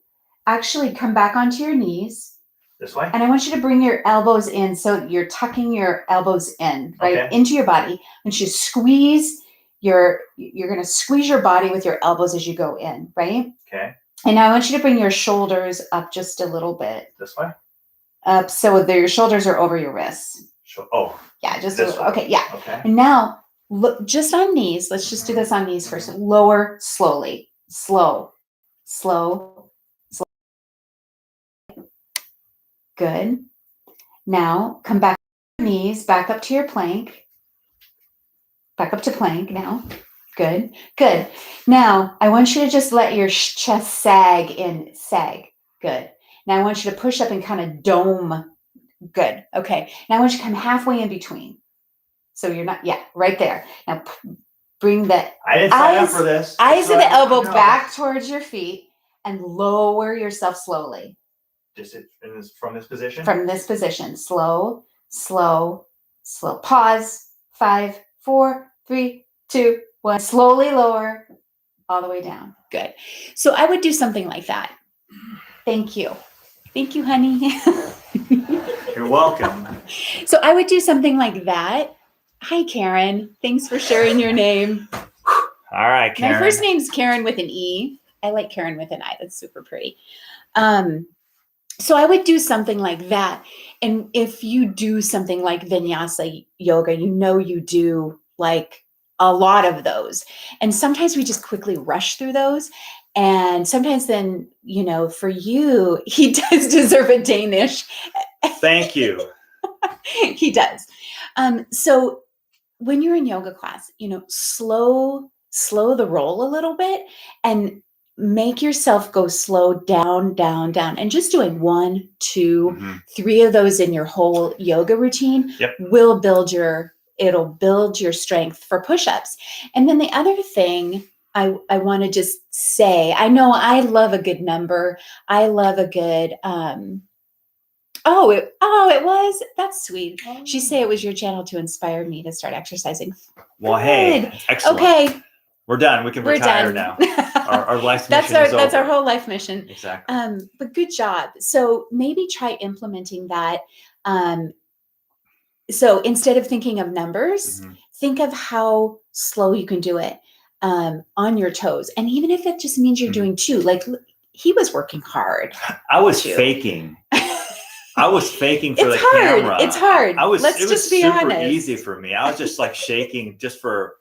actually come back onto your knees. This way? And I want you to bring your elbows in. So you're tucking your elbows in, right, Okay. into your body. And you squeeze you're going to squeeze your body with your elbows as you go in, right? Okay. And now I want you to bring your shoulders up just a little bit. This way? Up so that your shoulders are over your wrists. Oh. Yeah, just this way. okay, yeah. Okay. And now look just on knees. Let's just do this on knees first. Lower slowly. Slow. Good. Now come back to your knees, back up to your plank. Back up to plank now. Good. Now I want you to just let your chest sag in. Sag. Good. Now I want you to push up and kind of dome. Good. Okay. Now I want you to come halfway in between. So you're not, right there. Now bring the I didn't sign up for this. eyes of the elbow back towards your feet and lower yourself slowly. Just from this position? From this position. Slow. Pause. 5, 4, 3, 2, 1. Slowly lower all the way down. Good. So I would do something like that. Thank you. Thank you, honey. You're welcome. So I would do something like that. Hi, Karen. Thanks for sharing your name. All right, Karen. My first name's Karen with an E. I like Karen with an I. That's super pretty. So I would do something like that. And if you do something like vinyasa yoga, you do like a lot of those. And sometimes we just quickly rush through those. And sometimes then, for you, he does deserve a Danish. Thank you. He does. So when you're in yoga class, slow the roll a little bit and make yourself go slow down, down, down. And just doing 1, 2, 3 of those in your whole yoga routine will it'll build your strength for push-ups. And then the other thing I want to just say, I know I love a good number. I love a good, it was. That's sweet. She said it was your channel to inspire me to start exercising. Well, Good. hey, excellent. Okay. We're done. We can retire now. Our life mission is over. That's our whole life mission. Exactly. But good job. So maybe try implementing that. So instead of thinking of numbers, think of how slow you can do it on your toes. And even if it just means you're doing 2, like he was working hard. I was faking. I was faking for the camera. It's hard. Let's just be honest. It was super easy for me. I was just like shaking just for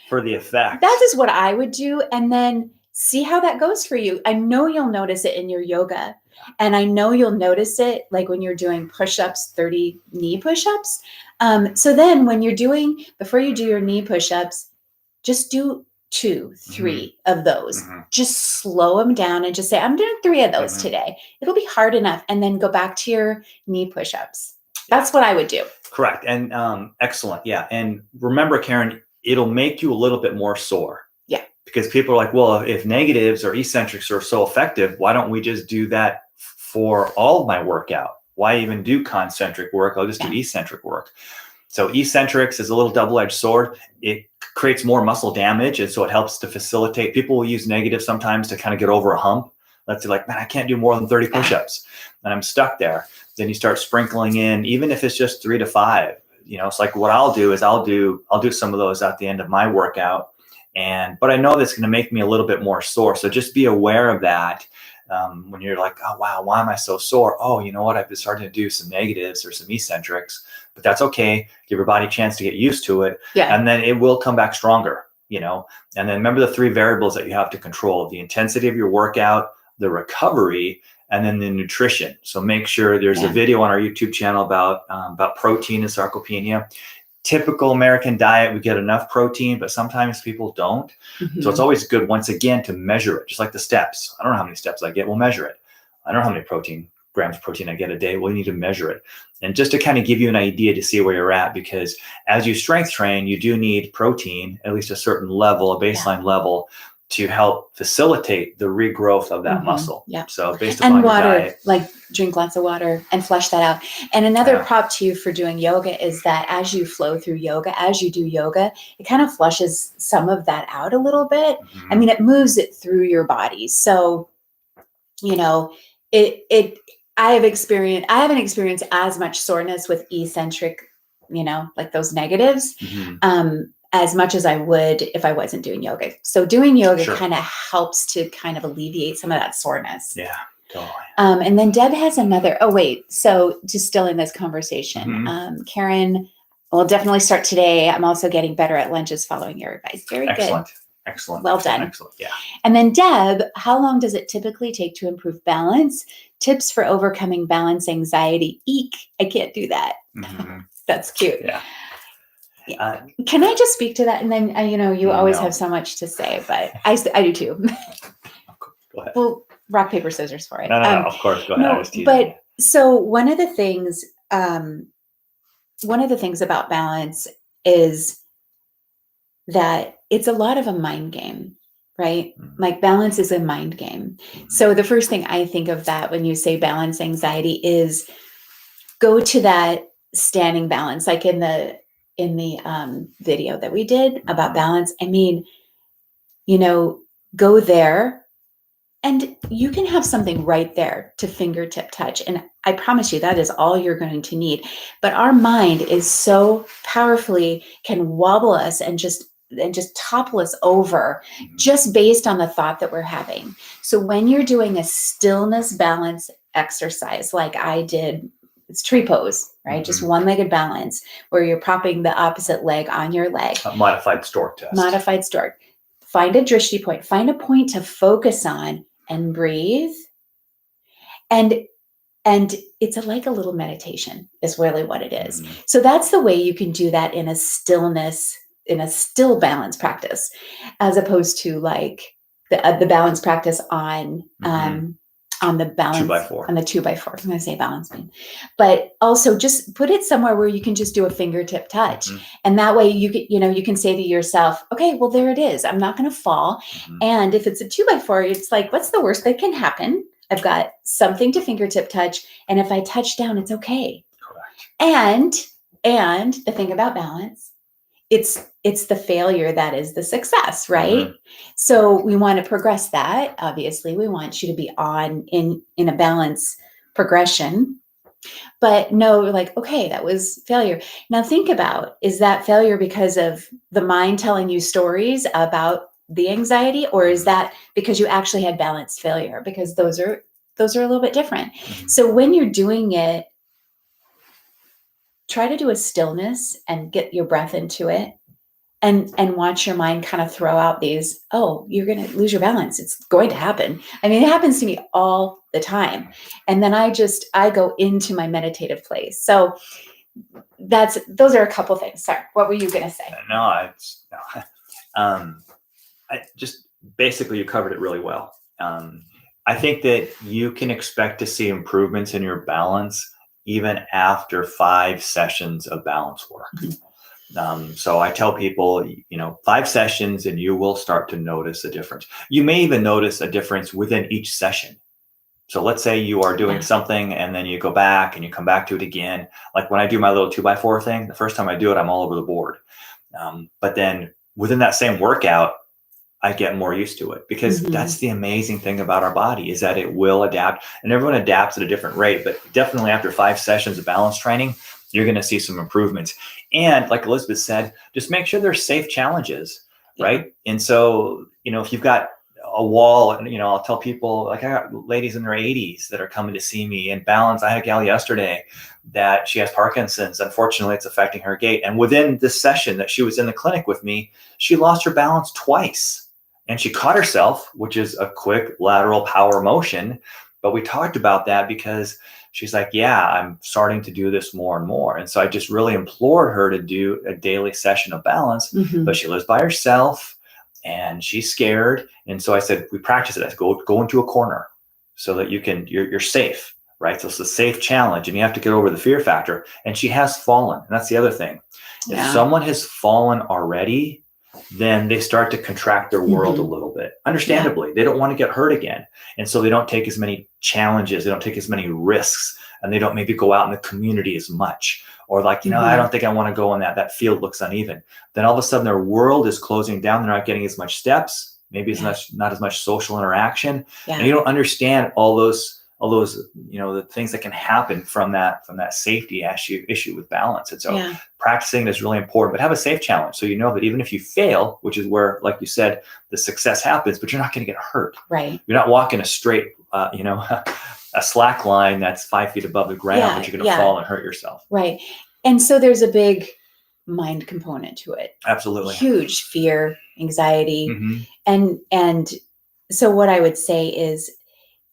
the effect. That is what I would do. And then see how that goes for you. I know you'll notice it in your yoga. And I know you'll notice it like when you're doing push-ups, 30 knee push-ups. So then before you do your knee push-ups, just do 2, 3 of those. Just slow them down and just say, I'm doing 3 of those today. It'll be hard enough. And then go back to your knee push-ups. That's what I would do. Correct. And excellent. Yeah. And remember, Karen, it'll make you a little bit more sore. Yeah. Because people are like, well, if negatives or eccentrics are so effective, why don't we just do that for all of my workout? Why even do concentric work? I'll just do eccentric work. So eccentrics is a little double-edged sword. It creates more muscle damage. And so it helps to facilitate. People will use negative sometimes to kind of get over a hump. Let's say like, man, I can't do more than 30 push-ups and I'm stuck there. Then you start sprinkling in, even if it's just 3 to 5, it's like what I'll do is I'll do some of those at the end of my workout. But I know that's going to make me a little bit more sore. So just be aware of that. When you're like, oh, wow, why am I so sore? Oh, you know what? I've been starting to do some negatives or some eccentrics, but that's okay. Give your body a chance to get used to it. Yeah. And then it will come back stronger, and then remember the 3 variables that you have to control: the intensity of your workout, the recovery, and then the nutrition. So make sure there's a video on our YouTube channel about protein and sarcopenia. Typical American diet, we get enough protein, but sometimes people don't. So it's always good, once again, to measure it, just like the steps. I don't know how many steps I get. We'll measure it. I don't know how many grams of protein I get a day. We'll need to measure it. And just to kind of give you an idea to see where you're at, because as you strength train, you do need protein, at least a certain level, a baseline level, to help facilitate the regrowth of that muscle. Yeah. So based upon water, your diet, like drink lots of water and flush that out. And another prop to you for doing yoga is that as you flow through yoga, as you do yoga, it kind of flushes some of that out a little bit. I mean, it moves it through your body. So, I haven't experienced as much soreness with eccentric, like those negatives. As much as I would if I wasn't doing yoga. So doing yoga kind of helps to kind of alleviate some of that soreness. Yeah, totally. And then Deb has another, so just still in this conversation, Karen, we'll definitely start today. I'm also getting better at lunges following your advice. Very good. Excellent. Well done. Excellent. Yeah. And then Deb, how long does it typically take to improve balance? Tips for overcoming balance anxiety. Eek, I can't do that. That's cute. Yeah. Can I just speak to that? And then, you always have so much to say, but I do too. Go ahead. Well, rock, paper, scissors for it. No, of course. Go ahead. I was teasing. But so one of the things about balance is that it's a lot of a mind game, right? Like balance is a mind game. So the first thing I think of that when you say balance anxiety is go to that standing balance, like in the video that we did about balance. I mean, go there and you can have something right there to fingertip touch. And I promise you that is all you're going to need. But our mind is so powerfully can wobble us and just and just topple us over just based on the thought that we're having. So when you're doing a stillness balance exercise, like I did, it's tree pose, right? Just one-legged balance where you're propping the opposite leg on your leg. A modified stork test. Modified stork. Find a drishti point, find a point to focus on and breathe. And it's like a little meditation is really what it is. So that's the way you can do that in a stillness, in a still balance practice, as opposed to like the balance practice on the balance 2x4. on the 2x4. I'm going to say balance beam, but also just put it somewhere where you can just do a fingertip touch, and that way you can say to yourself, okay, well there it is. I'm not going to fall, and if it's a 2x4, it's like, what's the worst that can happen? I've got something to fingertip touch, and if I touch down, it's okay. Correct. And the thing about balance, it's the failure that is the success, right? So we want to progress that. Obviously, we want you to be in a balance progression, but know, like, okay, that was failure. Now think about, is that failure because of the mind telling you stories about the anxiety, or is that because you actually had balance failure? Because those are a little bit different. So when you're doing it, try to do a stillness and get your breath into it, and watch your mind kind of throw out these, oh, you're going to lose your balance. It's going to happen. I mean, it happens to me all the time. And then I go into my meditative place. So those are a couple things. Sorry, what were you going to say? No. I just basically you covered it really well. I think that you can expect to see improvements in your balance even after 5 sessions of balance work. So I tell people, 5 sessions and you will start to notice a difference. You may even notice a difference within each session. So let's say you are doing something and then you go back and you come back to it again. Like when I do my little 2x4 thing, the first time I do it, I'm all over the board. But then within that same workout, I get more used to it, because that's the amazing thing about our body, is that it will adapt, and everyone adapts at a different rate. But definitely after 5 sessions of balance training, you're going to see some improvements. And like Elizabeth said, just make sure there's safe challenges, right? And so, if you've got a wall, and, I'll tell people, like I got ladies in their 80s that are coming to see me in balance. I had a gal yesterday that she has Parkinson's. Unfortunately, it's affecting her gait. And within this session that she was in the clinic with me, she lost her balance twice. And she caught herself, which is a quick lateral power motion. But we talked about that because she's like, yeah, I'm starting to do this more and more. And so I just really implored her to do a daily session of balance, but she lives by herself and she's scared. And so I said, we practice it. I said, go into a corner so that you're safe, right? So it's a safe challenge, and you have to get over the fear factor. And she has fallen. And that's the other thing. If someone has fallen already, then they start to contract their world a little bit. Understandably, they don't want to get hurt again. And so they don't take as many challenges. They don't take as many risks, and they don't maybe go out in the community as much. Or like, I don't think I want to go in that field looks uneven. Then all of a sudden their world is closing down. They're not getting as much steps, maybe not as much social interaction. And you don't understand all those, the things that can happen from that safety issue with balance. And so practicing is really important, but have a safe challenge. So you know that even if you fail, which is where, like you said, the success happens, but you're not going to get hurt. Right. You're not walking a straight, a slack line that's 5 feet above the ground, but you're going to fall and hurt yourself. Right. And so there's a big mind component to it. Absolutely. Huge fear, anxiety. And so what I would say is,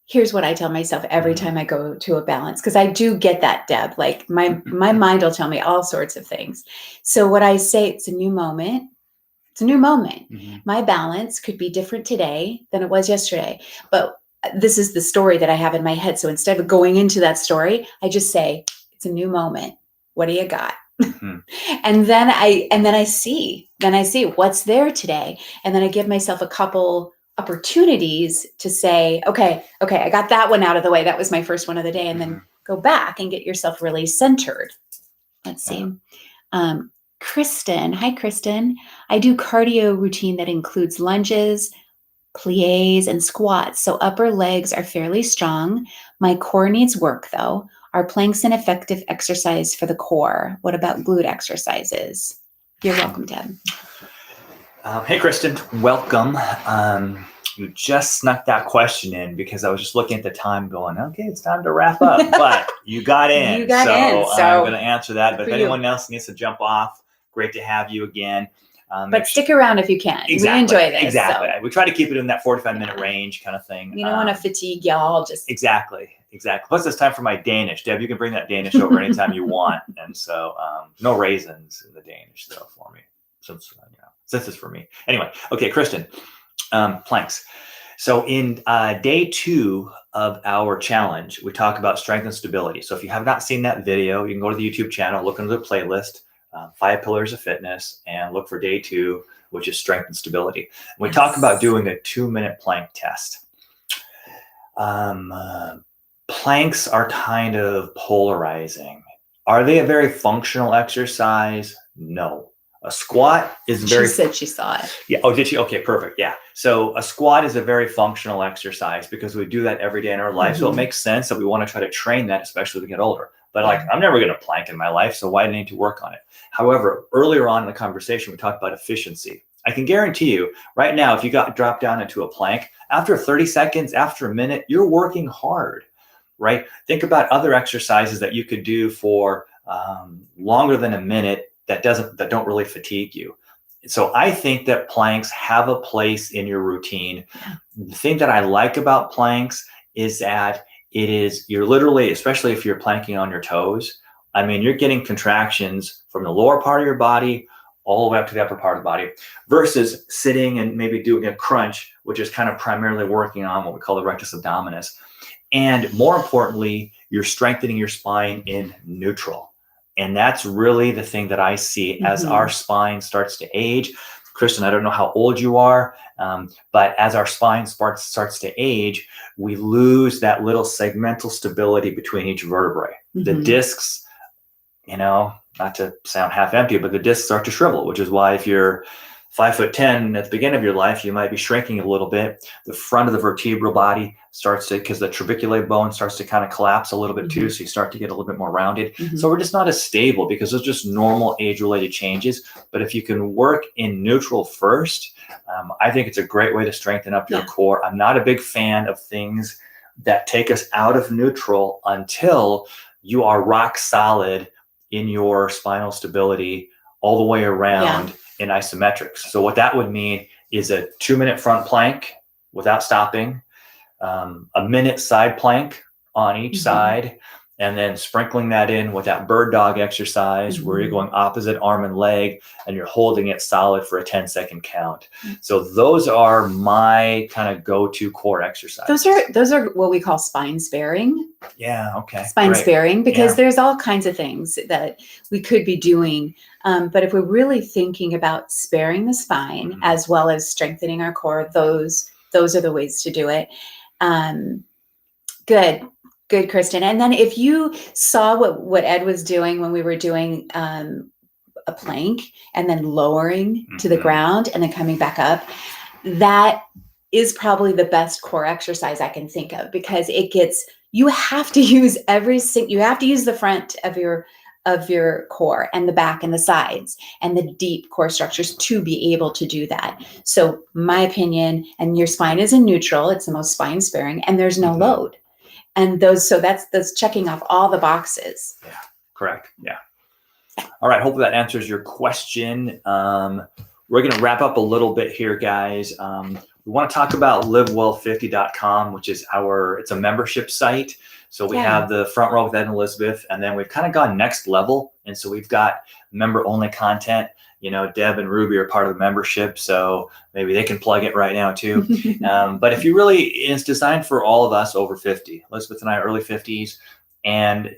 here's what I tell myself every time I go to a balance, because I do get that, Deb. Like my mind will tell me all sorts of things. So what I say, it's a new moment. It's a new moment. My balance could be different today than it was yesterday. But this is the story that I have in my head. So instead of going into that story, I just say, it's a new moment. What do you got? And then I see what's there today. And then I give myself a couple opportunities to say, okay, I got that one out of the way. That was my first one of the day. And then go back and get yourself really centered. Let's see. Kristen. Hi, Kristen. I do cardio routine that includes lunges, plies, and squats. So upper legs are fairly strong. My core needs work though. Are planks an effective exercise for the core? What about glute exercises? You're welcome, Deb. Hey, Kristen, welcome. You just snuck that question in because I was just looking at the time going, okay, it's time to wrap up, but you got in. You got in, so I'm going to answer that. But if for anyone you. else needs to jump off, great to have you again. But stick around if you can. Exactly, We enjoy this. Exactly. So We try to keep it in that 45-minute range kind of thing. you don't want to fatigue y'all. Just Exactly. Plus, it's time for my Danish. Deb, you can bring that Danish over anytime you want. And so no raisins in the Danish, though, for me. Since it's for me. Anyway, okay, Kristen, planks. So in day 2 of our challenge, we talk about strength and stability. So if you have not seen that video, you can go to the YouTube channel, look into the playlist, 5 Pillars of Fitness, and look for day 2, which is strength and stability. We talk about doing a 2-minute plank test. Planks are kind of polarizing. Are they a very functional exercise? No. A squat is very... She said she saw it. Yeah. Oh, did she? Okay, perfect. Yeah. So a squat is a very functional exercise because we do that every day in our life. So it makes sense that we want to try to train that, especially as we get older. But like, I'm never going to plank in my life, so why do I need to work on it? However, earlier on in the conversation, we talked about efficiency. I can guarantee you right now, if you dropped down into a plank, after 30 seconds, after a minute, you're working hard, right? Think about other exercises that you could do for longer than a minute that don't really fatigue you. So I think that planks have a place in your routine. Yeah. The thing that I like about planks is that you're literally, especially if you're planking on your toes, I mean, you're getting contractions from the lower part of your body all the way up to the upper part of the body versus sitting and maybe doing a crunch, which is kind of primarily working on what we call the rectus abdominis. And more importantly, you're strengthening your spine in neutral. And that's really the thing that I see as our spine starts to age. Kristen, I don't know how old you are, but as our spine starts to age, we lose that little segmental stability between each vertebrae. The discs, not to sound half empty, but the discs start to shrivel, which is why if you're 5'10" at the beginning of your life, you might be shrinking a little bit. The front of the vertebral body starts to, because the trabeculae bone starts to kind of collapse a little bit too. So you start to get a little bit more rounded. So we're just not as stable because those are just normal age-related changes. But if you can work in neutral first, I think it's a great way to strengthen up your core. I'm not a big fan of things that take us out of neutral until you are rock solid in your spinal stability all the way around in isometrics. So what that would mean is a 2-minute front plank without stopping, a minute side plank on each side, and then sprinkling that in with that bird dog exercise where you're going opposite arm and leg and you're holding it solid for a 10-second count. So those are my kind of go-to core exercises. Those are what we call spine sparing. Yeah. Okay. Spine sparing, because there's all kinds of things that we could be doing. But if we're really thinking about sparing the spine as well as strengthening our core, those are the ways to do it. Good, Kristen. And then if you saw what Ed was doing when we were doing a plank and then lowering to the ground and then coming back up, that is probably the best core exercise I can think of, because you have to use you have to use the front of your core and the back and the sides and the deep core structures to be able to do that. So my opinion, and your spine is in neutral, it's the most spine sparing, and there's no load. And that's checking off all the boxes. Yeah, correct. Yeah. All right. Hopefully that answers your question. We're going to wrap up a little bit here, guys. We want to talk about livewell50.com, which is it's a membership site. So we have the Front Row with Ed and Elizabeth, and then we've kind of gone next level. And so we've got member only content. Deb and Ruby are part of the membership, so maybe they can plug it right now too. But if you it's designed for all of us over 50. Elizabeth and I are early 50s, and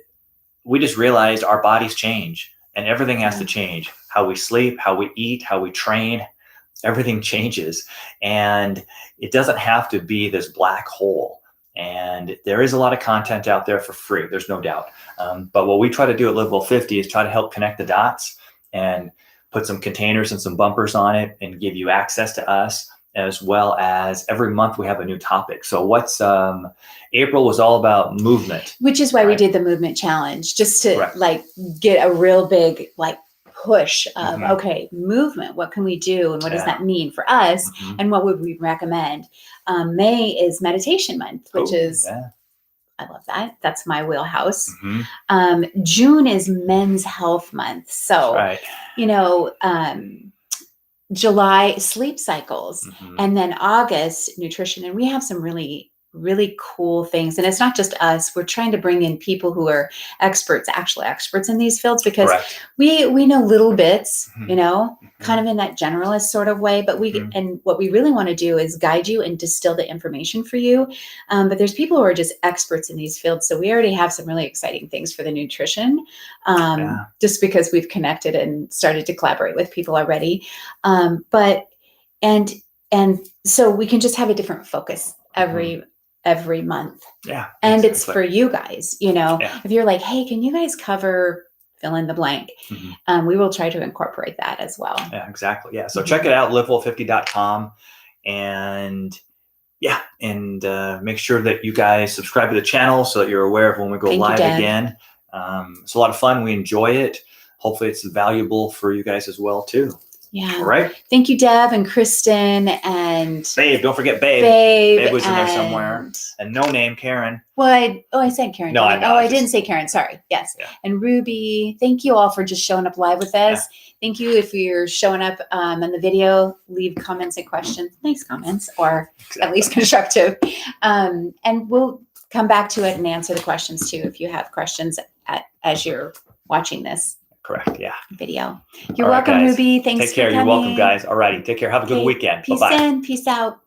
we just realized our bodies change and everything has to change. How we sleep, how we eat, how we train, everything changes. And it doesn't have to be this black hole. And there is a lot of content out there for free. There's no doubt. But what we try to do at Live Well 50 is try to help connect the dots and put some containers and some bumpers on it and give you access to us, as well as every month we have a new topic. So April was all about movement. Which is why we did the movement challenge, just to get a real big push of, Mhm. okay, movement, what can we do? And what does Yeah. that mean for us? Mhm. And what would we recommend? May is meditation month, which Ooh, is, yeah. I love that. That's my wheelhouse. Mhm. June is men's health month. That's So, right. you know, July, sleep cycles, Mhm. and then August, nutrition. And we have some really, really cool things. And it's not just us. We're trying to bring in people who are experts, actual experts in these fields, because Correct. we know little bits, Mhm. you know, Mhm. kind of in that generalist sort of way. But Mhm. and what we really want to do is guide you and distill the information for you. But there's people who are just experts in these fields. So we already have some really exciting things for the nutrition, Yeah. just because we've connected and started to collaborate with people already. But and so we can just have a different focus every month. Yeah. And it's Exactly. for you guys, you know, Yeah. if you're like, hey, can you guys cover fill in the blank? Mhm. We will try to incorporate that as well. Yeah, exactly. Yeah. So Mhm. check it out, livewell50.com. And yeah, and make sure that you guys subscribe to the channel so that you're aware of when we go Thank you, live Deb. again. It's a lot of fun. We enjoy it. Hopefully it's valuable for you guys as well too. Yeah. All right. Thank you, Deb and Kristen and Babe, don't forget Babe. Babe was in there somewhere. And no name, Karen. Well, I said Karen. No, didn't I know. I didn't say Karen. Sorry. Yes. Yeah. And Ruby, thank you all for just showing up live with us. Yeah. Thank you if you're showing up on the video. Leave comments and questions. Nice comments, or at least constructive. And we'll come back to it and answer the questions too if you have questions as you're watching this. Correct. Yeah. Video. You're all right, welcome, guys. Ruby. Thanks Take care. for You're coming. welcome, guys. All righty. Take care. Have a good weekend. Peace Bye-bye. in. Peace out.